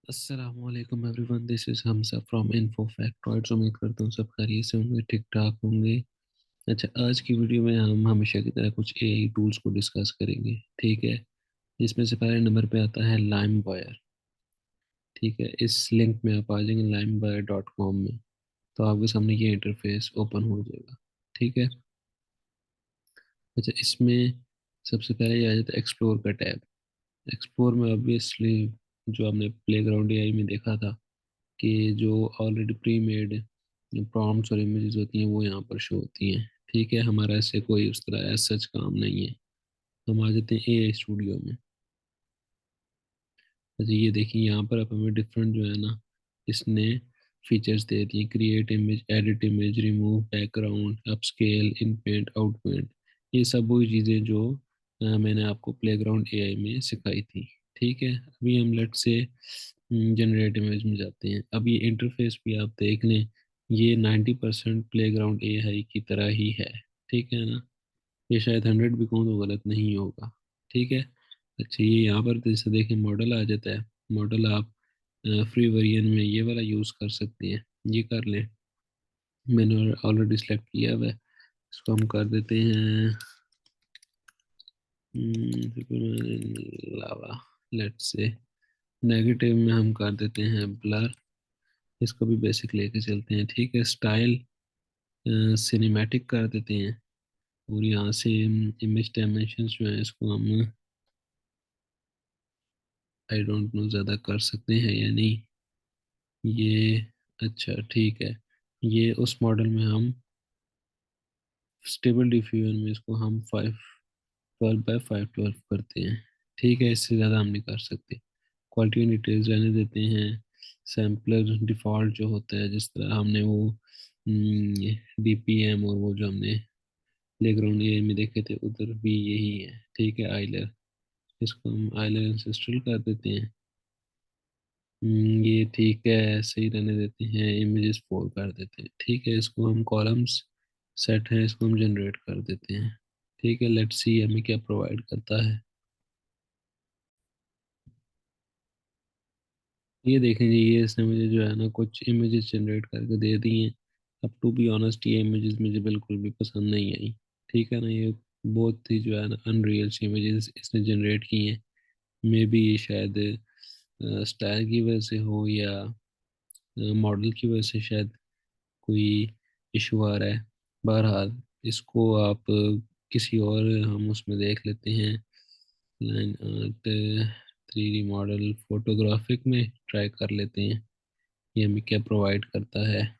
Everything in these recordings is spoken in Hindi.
अस्सलामुअलैकुम everyone, this is Hamza from info factoids. उम्मीद करता हूँ सब खैरियत से होंगे, ठीक ठाक होंगे। अच्छा, आज की वीडियो में हम हमेशा की तरह कुछ एआई टूल्स को डिस्कस करेंगे। ठीक है, इसमें से पहले नंबर पे आता है लाइम वायर। ठीक है, इस लिंक में आप आ जाएंगे limewire.com में, तो आपके सामने ये इंटरफेस ओपन हो जाएगा। ठीक है। अच्छा, इसमें सबसे पहले ये आ जाता है एक्सप्लोर का टैब। एक्सप्लोर में ऑब्वियसली जो आपने प्लेग्राउंड एआई में देखा था कि जो ऑलरेडी प्री मेड प्रॉम्प्ट्स और इमेजेस होती हैं वो यहाँ पर शो होती हैं। ठीक है, हमारा ऐसे कोई उस तरह एज सच काम नहीं है। हम आ जाते हैं एआई स्टूडियो में। अच्छा, ये देखिए यहाँ पर अब हमें डिफरेंट जो है ना, इसने फीचर्स दे दिए। Create image, edit image, remove background, upscale, inpaint, outpaint. ये सब वही चीज़ें जो मैंने आपको प्लेग्राउंड एआई में सिखाई थी। ठीक है, अभी हम लेट से जनरेट इमेज में जाते हैं। अब ये इंटरफेस भी आप देख लें, ये 90% प्लेग्राउंड एआई की तरह ही है। ठीक है ना, ये शायद 100 भी कहूँ तो गलत नहीं होगा। ठीक है। अच्छा, ये यहाँ पर जैसे देखें मॉडल आ जाता है। मॉडल आप फ्री वेरिएंट में ये वाला यूज़ कर सकते हैं, ये कर लें। मैंने ऑलरेडी सेलेक्ट किया हुआ है। इसको हम कर देते हैं लावा। लेट से नेगेटिव में हम कर देते हैं ब्लर। इसको भी बेसिक लेके चलते हैं। ठीक है, स्टाइल सिनेमैटिक कर देते हैं। और यहाँ से इमेज डायमेंशंस जो है इसको हम आई डोंट नो ज़्यादा कर सकते हैं या नहीं ये। अच्छा ठीक है, ये उस मॉडल में हम स्टेबल डिफ्यूजन में इसको हम 512 बाई 512 करते हैं। ठीक है, इससे ज़्यादा हम नहीं कर सकते। क्वालिटी एंड डिटेल्स रहने देते हैं। सैम्पलर डिफ़ॉल्ट जो होता है, जिस तरह हमने वो डीपीएम और वो जो हमने प्लेग्राउंड एरिया में देखे थे उधर भी यही है। ठीक है, आइलर, इसको हम आइलर इंसिस्टल कर देते हैं। ये ठीक है, सही रहने देते हैं। इमेजेस 4 कर देते हैं। ठीक है, इसको हम कॉलम्स सेट है, इसको हम जनरेट कर देते हैं। ठीक है, लेट्स सी हमें क्या प्रोवाइड करता है। ये देखें जी, ये इसने मुझे जो है ना कुछ इमेजेस जनरेट करके दे दी हैं। अब टू बी ऑनेस्ट ये इमेजेस मुझे बिल्कुल भी पसंद नहीं आई। ठीक है ना, ये बहुत ही जो है ना अनरियल सी इमेजेस इसने जनरेट की हैं। मे बी ये शायद स्टाइल की वजह से हो या मॉडल की वजह से शायद कोई इशू आ रहा है। बहरहाल इसको आप किसी और हम उसमें देख लेते हैं। Line art 3D model photographic में ट्राई कर लेते हैं, ये हमें क्या प्रोवाइड करता है।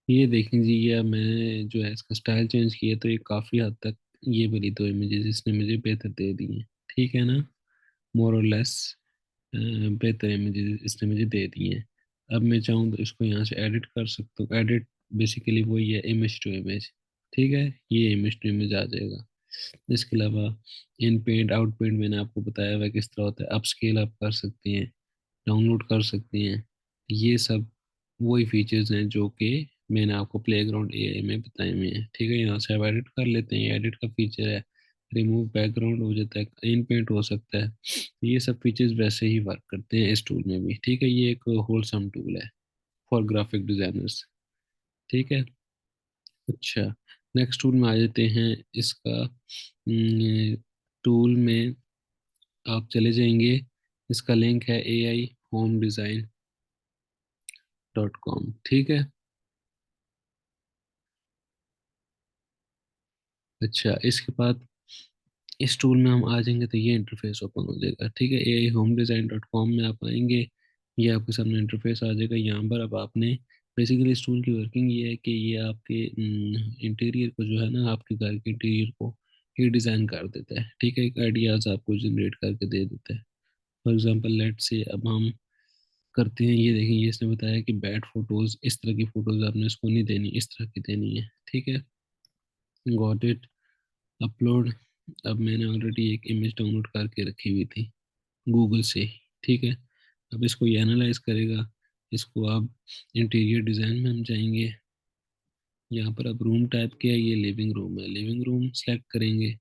ये देखें जी, ये मैंने जो है इसका स्टाइल चेंज किया तो ये काफ़ी हद तक ये वाली दो इमेजेस इसने मुझे बेहतर दे दी हैं। ठीक है ना, मोर और लेस बेहतर इमेजेस इसने मुझे दे दी हैं। अब मैं चाहूँ तो इसको यहाँ से एडिट कर सकता हूँ। एडिट बेसिकली वही है, इमेज टू इमेज। ठीक है, ये इमेज टू इमेज आ जाएगा। इसके अलावा इन पेंट, आउट पेंट मैंने आपको बताया हुआ है किस तरह होता है। अप स्केल आप कर सकते हैं, डाउनलोड कर सकते हैं। ये सब वही फीचर्स हैं जो कि मैंने आपको प्लेग्राउंड एआई में बताए हुए हैं। ठीक है, यहाँ से आप एडिट कर लेते हैं। एडिट का फीचर है, रिमूव बैकग्राउंड हो जाता है, इन पेंट हो सकता है। ये सब फीचर्स वैसे ही वर्क करते हैं इस टूल में भी। ठीक है, ये एक होलसम टूल है फॉर ग्राफिक डिजाइनर्स। ठीक है। अच्छा, नेक्स्ट टूल में आ जाते हैं। इसका टूल में आप चले जाएंगे, इसका लिंक है ai homedesign.com। ठीक है। अच्छा, इसके बाद इस टूल में हम आ जाएंगे तो ये इंटरफेस ओपन हो जाएगा। ठीक है, ai homedesign.com में आप आएंगे, ये आपके सामने इंटरफेस आ जाएगा। यहाँ पर अब आपने बेसिकली इस टूल की वर्किंग ये है कि ये आपके इंटीरियर को जो है ना, आपके घर के इंटीरियर को ये डिज़ाइन कर देता है। ठीक है, एक आइडियाज़ आपको जनरेट करके दे देता है। फॉर एग्जांपल लेट से अब हम करते हैं, ये देखें, ये इसने बताया कि बैड फोटोज़, इस तरह की फ़ोटोज़ आपने इसको नहीं देनी, इस तरह की देनी है। ठीक है, गॉट इट। अपलोड। अब मैंने ऑलरेडी एक इमेज डाउनलोड करके रखी हुई थी गूगल से। ठीक है, अब इसको ये एनालाइज करेगा। इसको आप इंटीरियर डिज़ाइन में हम जाएंगे। यहाँ पर अब रूम टाइप के है, ये लिविंग रूम है, लिविंग रूम सेलेक्ट करेंगे।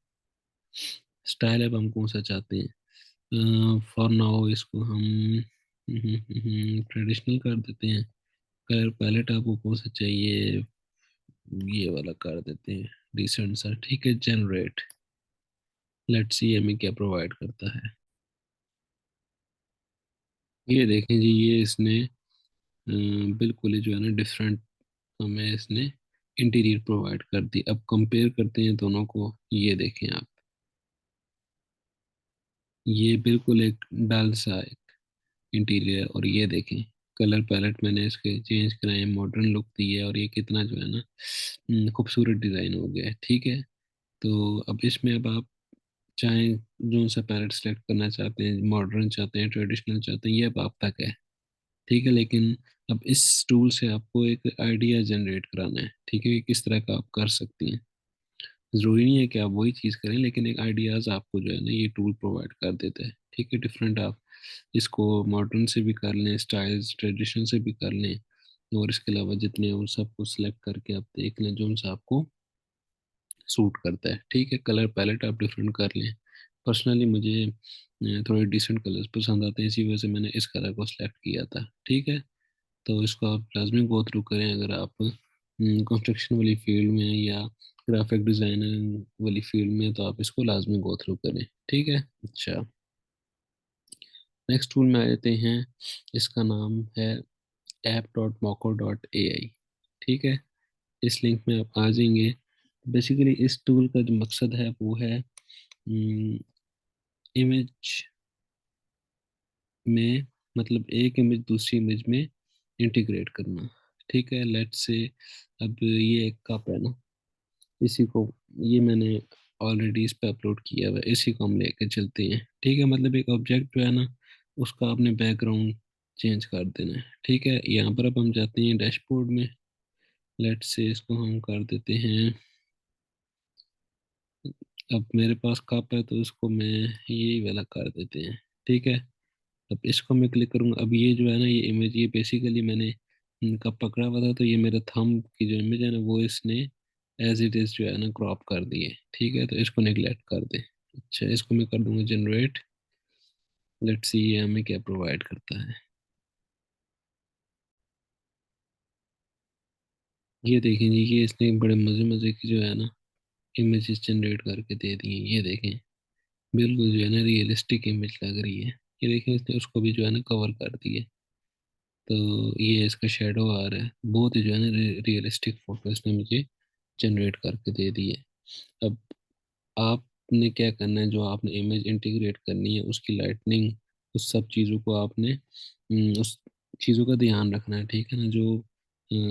स्टाइल अब हम कौन सा चाहते हैं? फॉर नाउ इसको हम ट्रेडिशनल कर देते हैं। कलर पैलेट आपको कौन सा चाहिए? ये वाला कर देते हैं, डिसेंट सा। ठीक है, जनरेट। लेट्स सी हमें क्या प्रोवाइड करता है। ये देखें जी, ये इसने बिल्कुल ही जो है ना डिफरेंट हमें इसने इंटीरियर प्रोवाइड कर दी। अब कंपेयर करते हैं दोनों को। ये देखें आप, ये बिल्कुल एक डल सा एक इंटीरियर, और ये देखें कलर पैलेट मैंने इसके चेंज कराए, मॉडर्न लुक दी है, और ये कितना जो है ना खूबसूरत डिज़ाइन हो गया है। ठीक है, तो अब इसमें अब आप चाहें जो सा पैलेट सेलेक्ट करना चाहते हैं, मॉडर्न चाहते हैं, ट्रेडिशनल चाहते हैं, ये अब आप तक है। ठीक है, लेकिन अब इस टूल से आपको एक आइडिया जनरेट कराना है। ठीक है, कि किस तरह का आप कर सकती हैं। ज़रूरी नहीं है कि आप वही चीज़ करें, लेकिन एक आइडियाज़ आपको जो है ना ये टूल प्रोवाइड कर देता है। ठीक है, डिफरेंट आप इसको मॉडर्न से भी कर लें, स्टाइल्स ट्रेडिशन से भी कर लें, और इसके अलावा जितने उन सबको सिलेक्ट करके आप देख लें जो सा आपको सूट करता है। ठीक है, कलर पैलेट आप डिफरेंट कर लें। पर्सनली मुझे थोड़े डिसेंट कलर्स पसंद आते हैं, इसी वजह से मैंने इस कलर को सिलेक्ट किया था। ठीक है, तो इसको आप लाजमी गो थ्रू करें अगर आप कंस्ट्रक्शन वाली फील्ड में हैं या ग्राफिक डिज़ाइनिंग वाली फील्ड में हैं, तो आप इसको लाजमी गो थ्रू करें। ठीक है। अच्छा, नेक्स्ट टूल में आ जाते हैं। इसका नाम है app.moco.ai। ठीक है, इस लिंक में आप आ जाएंगे। बेसिकली इस टूल का जो मकसद है वो है इमेज में, मतलब एक इमेज दूसरी इमेज में इंटीग्रेट करना। ठीक है, लेट्स से अब ये एक कप है ना, इसी को, ये मैंने ऑलरेडी इस पे अपलोड किया हुआ है, इसी को हम लेके चलते हैं। ठीक है, मतलब एक ऑब्जेक्ट जो है ना, उसका आपने बैकग्राउंड चेंज कर देना है। ठीक है, यहाँ पर अब हम जाते हैं डैशबोर्ड में। लेट्स से इसको हम कर देते हैं, अब मेरे पास कप है तो इसको मैं यही वाला कर देते हैं। ठीक है, अब इसको मैं क्लिक करूँगा। अब ये जो है ना ये इमेज, ये बेसिकली मैंने कप पकड़ा हुआ था, तो ये मेरे थंब की जो इमेज है ना वो इसने एज इट इज़ जो है ना क्रॉप कर दी है। ठीक है, तो इसको नेगलेक्ट कर दें। अच्छा, इसको मैं कर दूंगा जनरेट। लेट्स सी ये हमें क्या प्रोवाइड करता है। ये देखें जी, ये इसने बड़े मज़े मज़े की जो है ना इमेजेस जनरेट करके दे दी हैं। ये देखें, बिल्कुल जो है ना रियलिस्टिक इमेज लग रही है। ये देखें, इसने उसको भी जो है ना कवर कर दिया। तो ये इसका शेडो आ रहा है, बहुत ही जो है ना रियलिस्टिक फोटो इसने मुझे जनरेट करके दे दी है। अब आपने क्या करना है, जो आपने इमेज इंटीग्रेट करनी है उसकी लाइटनिंग, उस सब चीज़ों को आपने उस चीज़ों का ध्यान रखना है। ठीक है ना, जो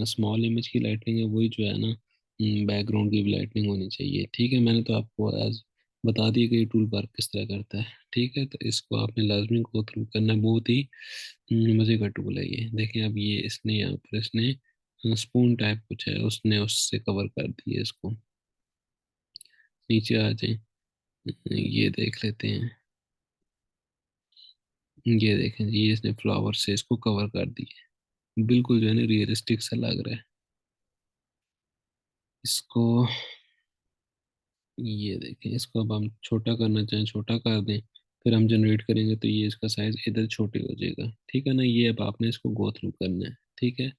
स्मॉल इमेज की लाइटनिंग है वही जो है ना बैकग्राउंड की भी लाइटनिंग होनी चाहिए। ठीक है, मैंने तो आपको आज बता दिया कि ये टूल वर्क किस तरह करता है। ठीक है, तो इसको आपने लाजमी गो थ्रू करना है, बहुत ही मज़े का टूल है ये। देखें, अब ये इसने यहाँ पर इसने स्पून टाइप कुछ है, उसने उससे कवर कर दिया इसको। नीचे आ जाए, ये देख लेते हैं। ये देखें जी, ये इसने फ्लावर से इसको कवर कर दिया। बिल्कुल जो है ना रियलिस्टिक सा लग रहा है। इसको, ये देखें, इसको अब हम छोटा करना चाहें छोटा कर दें, फिर हम जनरेट करेंगे तो ये इसका साइज इधर छोटे हो जाएगा। ठीक है ना, ये अब आपने इसको गो थ्रू करना है। ठीक है।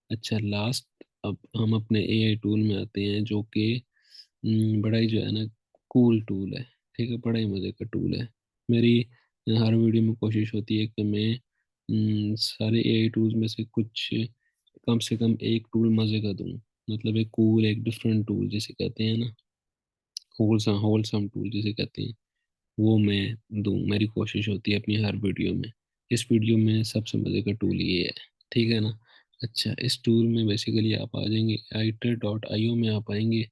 अच्छा, लास्ट अब हम अपने एआई टूल में आते हैं, जो कि बड़ा ही जो है ना कूल टूल है। ठीक है, बड़ा ही मज़े का टूल है। मेरी हर वीडियो में कोशिश होती है कि मैं सारे एआई टूल्स में से कुछ कम से कम एक टूल मज़े का दूँ। मतलब एक कूल, एक डिफरेंट टूल जिसे कहते हैं ना, होलसम टूल जिसे कहते हैं, वो मैं दूँ। मेरी कोशिश होती है अपनी हर वीडियो में। इस वीडियो में सबसे मज़े का टूल ये है। ठीक है ना। अच्छा, इस टूल में बेसिकली आप आ जाएंगे iter.io में आप आएंगे,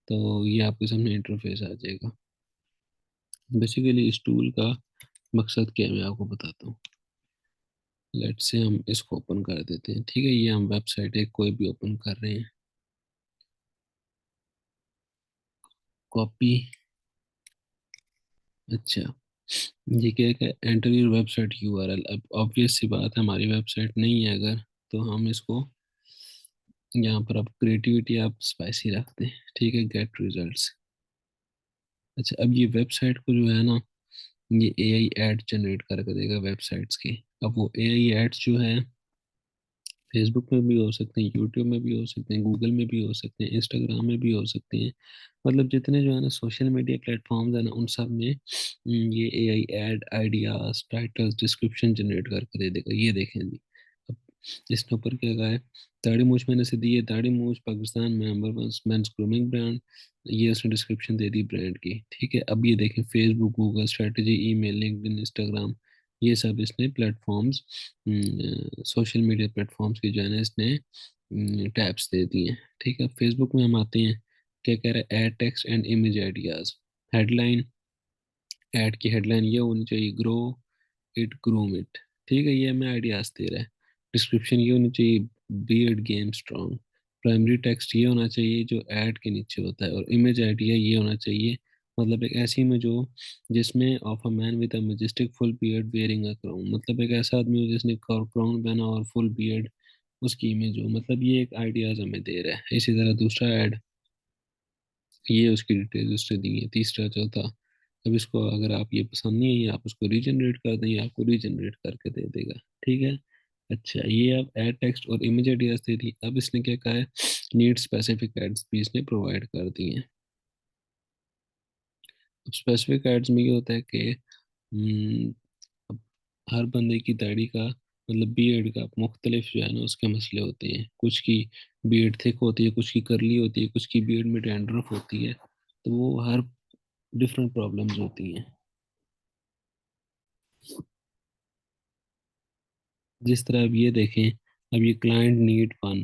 तो ये आपके सामने इंटरफेस आ जाएगा। बेसिकली इस टूल का मकसद क्या है मैं आपको बताता हूँ। लेट से हम इसको ओपन कर देते हैं। ठीक है, ये हम वेबसाइट है कोई भी ओपन कर रहे हैं। कॉपी। अच्छा, ये क्या है, एंटर योर वेबसाइट यूआरएल। अब ऑब्वियस सी बात है, हमारी वेबसाइट नहीं है अगर, तो हम इसको यहाँ पर अब क्रिएटिविटी आप स्पाइसी रखते हैं। ठीक है, गेट रिजल्ट्स। अच्छा, अब ये वेबसाइट को जो है ना, ये एआई एड जनरेट करके देगा वेबसाइट्स की। अब वो एआई एड्स जो है फेसबुक में भी हो सकते हैं, यूट्यूब में भी हो सकते हैं, गूगल में भी हो सकते हैं, इंस्टाग्राम में भी हो सकते हैं। मतलब जितने जो है ना सोशल मीडिया प्लेटफॉर्म्स है ना, उन सब में ये AI ad ideas, titles, description generate करके दे देगा। ये देखें जी, अब इसके ऊपर क्या कहा है, दाढ़ी मूछ मैंने से दी है, दाढ़ी मूछ पाकिस्तान में number one mains grooming brand. ये उसने डिस्क्रिप्शन दे दी ब्रांड की, ठीक है। अब ये देखें Facebook, Google strategy, email, LinkedIn, Instagram, ये सब इसने प्लेटफॉर्म्स, सोशल मीडिया प्लेटफॉर्म्स की जो है ना इसने टैब्स दे दिए हैं, ठीक है। फेसबुक में हम आते हैं, क्या कह रहा है, ad text and image ideas. Headline, ad की हेडलाइन ये होनी चाहिए, ग्रो इट ग्रूम इट, ठीक है, ये हमें आइडियाज दे रहा है। डिस्क्रिप्शन ये होनी चाहिए, beard game strong. Primary text ये होना चाहिए जो ऐड के नीचे होता है, और इमेज आइडिया ये होना चाहिए, मतलब एक ऐसी इमेज हो जिसमें of a man with a majestic full beard wearing a crown, मतलब एक ऐसा आदमी हो जिसने क्राउन पहना और फुल बियर्ड, उसकी इमेज हो। मतलब ये एक आइडियाज हमें दे रहा है। इसी तरह दूसरा ऐड, ये उसकी डिटेल्स उसने दी है। तीसरा, चौथा, अब इसको अगर आप ये पसंद नहीं है, ये आप उसको रीजनरेट कर दें, ये आपको रीजनरेट करके दे देगा, ठीक है। अच्छा, ये अब एड टेक्स्ट और इमेज आइडियाज दे दी। अब इसने क्या कहा है, नीड स्पेसिफिक एड्स भी इसने प्रोवाइड कर दी हैं। अब स्पेसिफिक एड्स में ये होता है कि अब हर बंदे की दाढ़ी का, मतलब बीएड का मुख्तलिफ जो है ना उसके मसले होते हैं। कुछ की बीएड थिक होती है, कुछ की करली होती है, कुछ की बीएड में डैंड्रफ होती है, तो वो हर डिफरेंट प्रॉब्लम्स होती हैं। जिस तरह अब ये देखें, अब ये क्लाइंट नीड वन,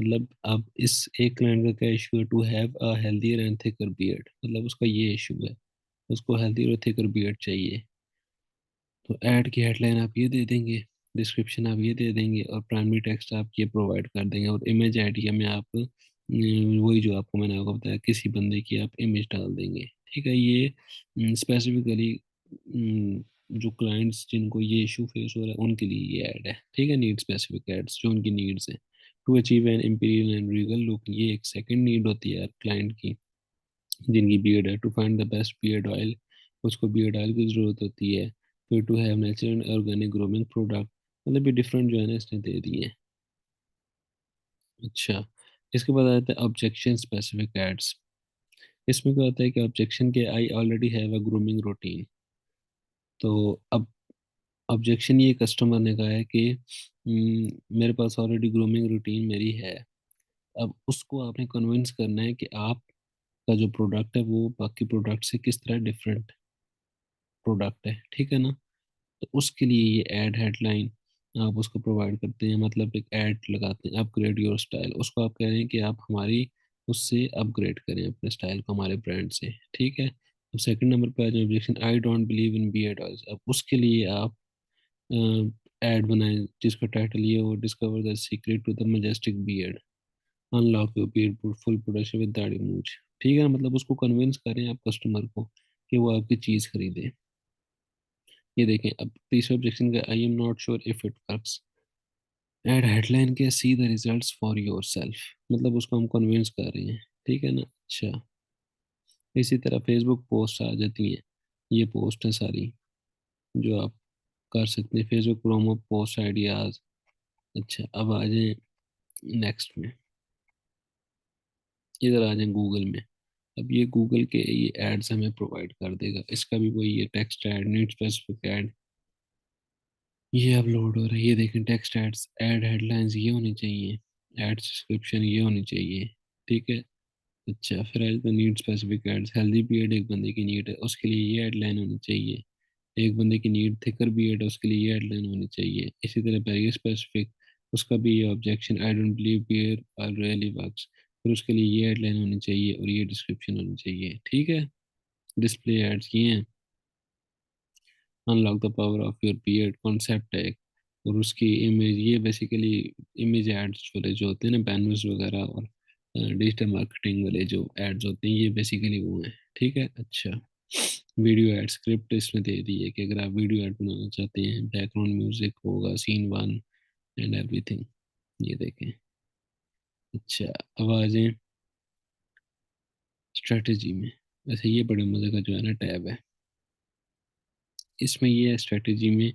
मतलब अब इस एक क्लाइंट का क्या इशू है, to have a healthier and thicker beard, मतलब उसका ये इशू है, उसको हेल्दी और थिकर बियर्ड चाहिए। तो ऐड की हेडलाइन आप ये दे देंगे, डिस्क्रिप्शन आप ये दे देंगे, और प्राइमरी टेक्स्ट आप ये प्रोवाइड कर देंगे, और इमेज आइडिया में आप वही जो आपको मैंने आपको बताया, किसी बंदे की आप इमेज डाल देंगे, ठीक है। ये स्पेसिफिकली जो क्लाइंट्स जिनको ये इशू फेस हो रहा है उनके लिए ये ऐड है, ठीक है। नीड स्पेसिफिक एड्स जो उनकी नीड्स हैं, to achieve an imperial and regal look, ये एक सेकंड नीड होती है क्लाइंट की, जिनकी बियर्ड है। To find the best beard oil, उसको बियर्ड ऑयल की ज़रूरत होती है। फिर to have natural organic grooming product, मतलब ये डिफरेंट जो है ना इसने दे दिए हैं। अच्छा, इसके बाद आता है ऑब्जेक्शन स्पेसिफिक एड्स। इसमें क्या होता है कि ऑब्जेक्शन के, आई already have a grooming routine. तो अब ऑब्जेक्शन ये कस्टमर ने कहा है कि मेरे पास ऑलरेडी ग्रूमिंग रूटीन मेरी है। अब उसको आपने कन्विंस करना है कि आपका जो प्रोडक्ट है वो बाकी प्रोडक्ट से किस तरह डिफरेंट प्रोडक्ट है, ठीक है ना। तो उसके लिए ये ऐड हेडलाइन आप उसको प्रोवाइड करते हैं, मतलब एक ऐड लगाते हैं, अपग्रेड योर स्टाइल, उसको आप कह रहे हैं कि आप हमारी उससे अपग्रेड करें अपने स्टाइल को हमारे ब्रांड से, ठीक है। अब सेकंड नंबर पे आ जाए objection, I don't believe in beard oils. अब उसके लिए आप ऐड बनाएं जिसका टाइटल ये हो, discover the secret to the majestic beard, unlock your beard full production with Daadhi Moonch, ठीक है ना। मतलब उसको कन्विंस करें आप कस्टमर को कि वो आपकी चीज़ खरीदे। ये देखें, अब तीसरे ऑब्जेक्शन का, I am not sure if it works. Add headline के, see the results for yourself, मतलब उसको हम कन्विंस कर रहे हैं, ठीक है ना। अच्छा, इसी तरह फेसबुक पोस्ट आ जाती हैं, ये पोस्ट है सारी जो आप कर सकते हैं, फेसबुक प्रोमो पोस्ट आइडियाज। अच्छा, अब आ जाए नेक्स्ट में, इधर आ जाए गूगल में। अब ये गूगल के ये एड्स हमें प्रोवाइड कर देगा, इसका भी वही है, text add, need specific add, ये अपलोड हो रहा है। ये देखें, टेक्स्ट एड्स, ऐड हेडलाइंस ये होनी चाहिए, ऐड डिस्क्रिप्शन ये होनी चाहिए, ठीक है। अच्छा, फिर as the need specific ads, healthy beard एक बंदे की नीड है, उसके लिए ये हेडलाइन होनी चाहिए। एक बंदे की नीड थिकर बीएड है, उसके लिए ये हेडलाइन होनी चाहिए। इसी तरह बैरियर स्पेसिफिक, उसका भी ये objection, I don't believe beard are really works, फिर उसके लिए ये हेडलाइन होनी चाहिए और ये डिस्क्रिप्शन होनी चाहिए, ठीक है। डिस्प्ले एड्स ये हैं, unlock the power of your beard concept है एक, और उसकी इमेज, ये बेसिकली इमेज एड्स वाले जो होते हैं ना, बैनर्स वगैरह और डिजिटल मार्केटिंग वाले जो एड्स होते हैं, ये बेसिकली वो हैं, ठीक है। अच्छा, वीडियो एड स्क्रिप्ट इसमें दे दी है कि अगर आप वीडियो एड बनाना चाहते हैं, बैकग्राउंड म्यूजिक होगा, सीन वन एंड एवरीथिंग, ये देखें। अच्छा, अब आ जाएं स्ट्रेटजी में। वैसे ये बड़े मज़े का जो है ना टैब है। इसमें ये है स्ट्रेटेजी में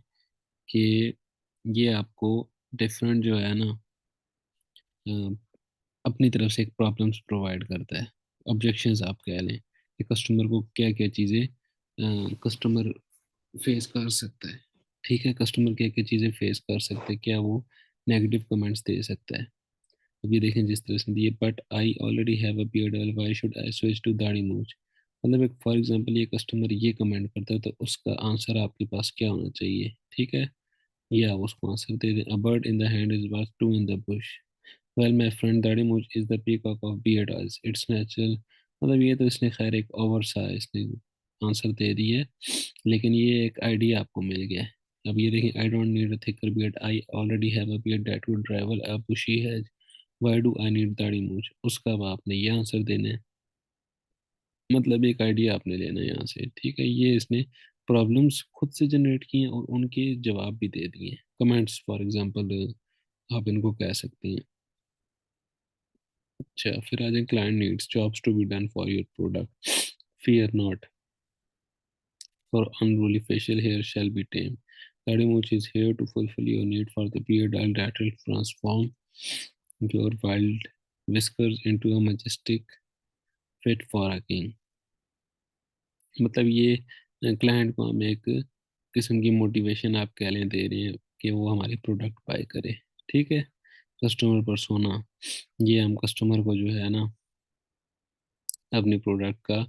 कि ये आपको डिफरेंट जो है ना अ, अपनी तरफ से एक प्रॉब्लम्स प्रोवाइड करता है, ऑब्जेक्शंस आप कह लें कि कस्टमर को क्या क्या चीज़ें कस्टमर फेस कर सकता है। ठीक है, कस्टमर क्या क्या चीज़ें फेस कर सकते हैं, क्या वो नेगेटिव कमेंट्स दे सकता है। अब ये देखें जिस तरह से दिए, but I already have a beard oil, why should I switch to Daadhi Moonch. मतलब एक फॉर एग्जांपल ये कस्टमर ये कमेंट करता है तो उसका आंसर आपके पास क्या होना चाहिए, ठीक है। ये आप उसको आंसर दे दें, a bird in the hand is worth two in the bush. Well my friend Daadhi Mooch is the peacock of beard oils, it's natural. मतलब ये तो इसने खैर एक ओवर सा इसने आंसर दे दी है, लेकिन ये एक आइडिया आपको मिल गया है। अब ये देखिए, I don't need a thicker beard, I already have a beard that would rival a bushy hedge, why do I need Daadhi Moonch. उसका अब आपने ये आंसर देना है, मतलब एक आइडिया आपने लेना है यहाँ से, ठीक है। ये इसने प्रॉब्लम्स खुद से जनरेट किए हैं और उनके जवाब भी दे दिए हैं, कमेंट्स फॉर एग्जांपल आप इनको कह सकते हैं। अच्छा, फिर आ जाए client needs jobs to be done for your product, fear not for unruly facial hair shall be tamed. Ladymuch is here to fulfill your need for the beard oil that will transform your wild whiskers into a majestic fit for a king. मतलब ये क्लाइंट को हम एक किस्म की मोटिवेशन आप कह लें दे रहे हैं कि वो हमारी प्रोडक्ट बाय करे, ठीक है। कस्टमर पर्सोना, ये हम कस्टमर को जो है ना अपने प्रोडक्ट का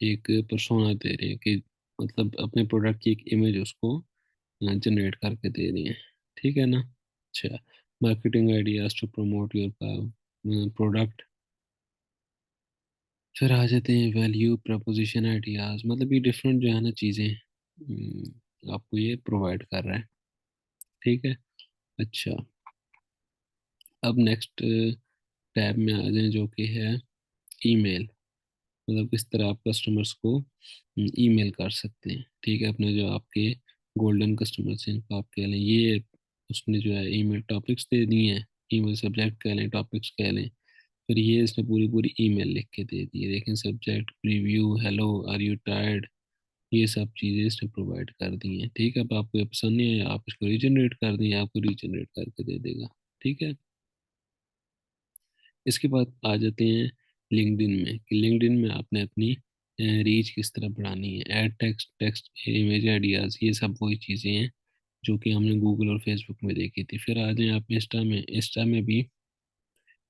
एक पर्सोना दे रहे हैं कि मतलब अपने प्रोडक्ट की एक इमेज उसको जनरेट करके दे रही हैं, ठीक है ना। अच्छा, marketing ideas to promote your product. फिर आ जाते हैं वैल्यू प्रपोजिशन आइडियाज, मतलब ये डिफरेंट जो है ना चीज़ें आपको ये प्रोवाइड कर रहा है, ठीक है। अच्छा, अब नेक्स्ट टैब में आ जाए जो कि है ईमेल। मतलब किस तरह आप कस्टमर्स को ईमेल कर सकते हैं, ठीक है। अपने जो आपके गोल्डन कस्टमर्स हैं इनको आप कह लें, ये उसने जो है ईमेल टॉपिक्स दे दिए हैं, ईमेल सब्जेक्ट कह लें, टॉपिक्स कह लें। फिर ये इसने पूरी पूरी ईमेल लिख के दे दी है, देखें subject preview, hello, are you tired, ये सब चीज़ें इसने प्रोवाइड कर दी हैं, ठीक है। अब आपको ये पसंद नहीं है, आप इसको रीजनरेट कर दें, आपको रीजनरेट करके दे देगा, ठीक है। इसके बाद आ जाते हैं लिंक्डइन में कि लिंक्डइन में आपने अपनी रीच किस तरह बढ़ानी है, add text, text image ideas, ये सब वही चीज़ें हैं जो कि हमने गूगल और फेसबुक में देखी थी। फिर आ जाएं आप इंस्टा में, इंस्टा में भी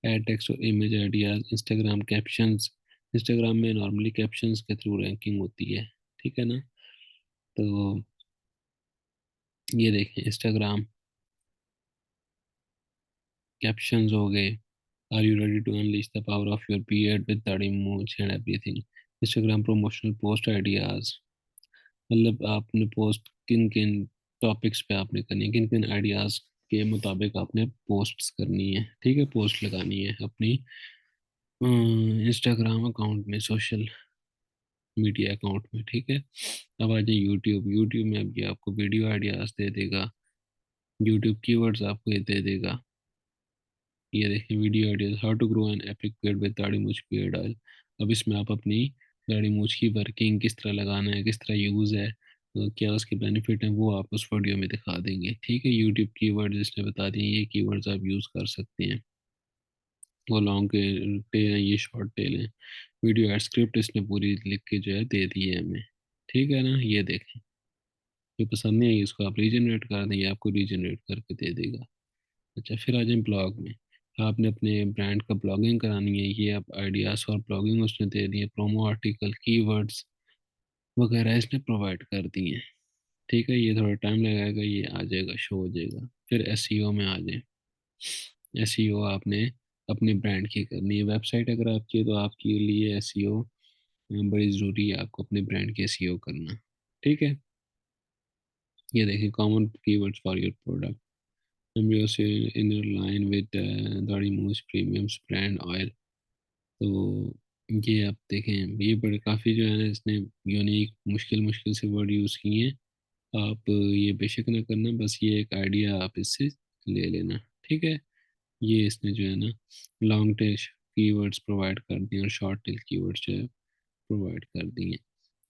ऐड टेक्स्ट और image ideas, Instagram captions, Instagram में नॉर्मली कैप्शंस के थ्रू रैंकिंग होती है, ठीक है ना। तो ये देखें इंस्टाग्राम कैप्शंस हो गए, are you ready to unleash the power of your beard with Daadhi Mooch and everything. Instagram promotional post ideas, मतलब आपने पोस्ट किन किन टॉपिक्स पे आपने करनी है, किन किन आइडियाज के मुताबिक आपने पोस्ट्स करनी है, ठीक है, पोस्ट लगानी है अपनी इंस्टाग्राम अकाउंट में, सोशल मीडिया अकाउंट में, ठीक है। अब आ जाए यूट्यूब, यूट्यूब में अब ये आपको वीडियो आइडियाज दे देगा, यूट्यूब कीवर्ड्स आपको ये दे देगा। ये देखिए video ideas, how to grow an epic beard with Daadhi Moonch beard oil. अब इसमें आप अपनी दाढ़ी मूंछ की वर्किंग किस तरह लगाना है, किस तरह यूज़ है, क्या उसके बेनिफिट हैं, वो आप उस वीडियो में दिखा देंगे, ठीक है। यूट्यूब कीवर्ड इसने बता दिए, ये कीवर्ड्स आप यूज़ कर सकते हैं, वो लॉन्ग टेल हैं, ये शॉर्ट टेल हैं। वीडियो एड स्क्रिप्ट इसने पूरी लिख के जो है दे दी है हमें, ठीक है ना। ये देखें, जो पसंद नहीं आई इसको आप रीजनरेट कर दें, ये आपको रीजनरेट करके दे देगा। अच्छा, फिर आ जाए ब्लॉग में, आपने अपने ब्रांड का ब्लॉगिंग करानी है, ये आप आइडियाज़ और ब्लॉगिंग उसने दे दिए, प्रोमो आर्टिकल, कीवर्ड्स वगैरह इसने प्रोवाइड कर दिए हैं, ठीक है। ये थोड़ा टाइम लगाएगा, ये आ जाएगा, शो हो जाएगा। फिर एसईओ में आ जाए, एसईओ आपने अपने ब्रांड की करनी है, वेबसाइट अगर आपकी है तो आपके लिए एसईओ बड़ी ज़रूरी है, आपको अपने ब्रांड की एसईओ करना, ठीक है। ये देखिए common keywords for your product, embryos inner line with Daadhi मूंछ premiums brand oil. तो ये आप देखें, ये बड़े काफ़ी जो है ना इसने यूनिक मुश्किल मुश्किल से वर्ड यूज़ किए हैं। आप ये बेशक ना करना, बस ये एक आइडिया आप इससे ले लेना, ठीक है। ये इसने जो है ना लॉन्ग टेल कीवर्ड्स प्रोवाइड कर दिए और शॉर्ट टेल कीवर्ड्स जो है प्रोवाइड कर दी हैं।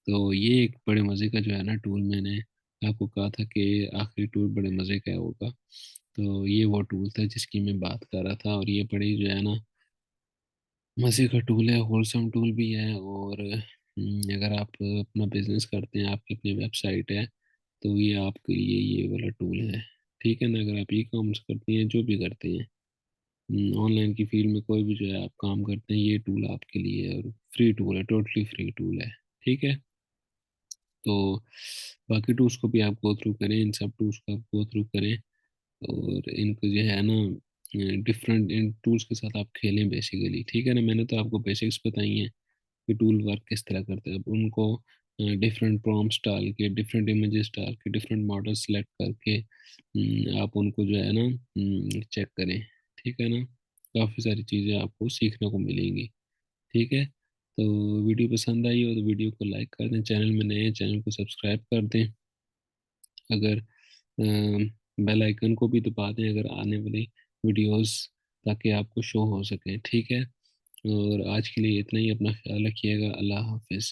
तो ये एक बड़े मज़े का जो है ना टूल, मैंने आपको कहा था कि आखिरी टूल बड़े मज़े का होगा। तो ये वो टूल था जिसकी मैं बात कर रहा था, और ये बड़ी जो है ना मज़े का टूल है, होलसम टूल भी है। और अगर आप अपना बिजनेस करते हैं, आपकी अपनी वेबसाइट है, तो ये आपके लिए ये वाला टूल है। ठीक है ना, अगर आप ई कॉमर्स करते हैं, जो भी करते हैं, ऑनलाइन की फील्ड में कोई भी जो है आप काम करते हैं, ये टूल आपके लिए है, और फ्री टूल है, टोटली फ्री टूल है। ठीक है। तो बाकी टूल्स को भी आप गो थ्रू करें, इन सब टूल्स को आप गो थ्रू करें, और इनको जो है ना डिफरेंट इन टूल्स के साथ आप खेलें बेसिकली। ठीक है ना, मैंने तो आपको बेसिक्स बताई हैं कि टूल वर्क किस तरह करते हैं। अब उनको डिफरेंट प्रॉम्प्ट्स डाल के, डिफरेंट इमेजेस डाल के, डिफरेंट मॉडल सेलेक्ट करके आप उनको जो है ना चेक करें। ठीक है ना, काफ़ी सारी चीज़ें आपको सीखने को मिलेंगी। ठीक है। तो वीडियो पसंद आई हो तो वीडियो को लाइक कर दें, चैनल में नए हैं चैनल को सब्सक्राइब कर दें, अगर बेल आइकन को भी दबा दें अगर आने वाली वीडियोस, ताकि आपको शो हो सके। ठीक है। और आज के लिए इतना ही, अपना ख्याल रखिएगा। अल्लाह हाफिज़।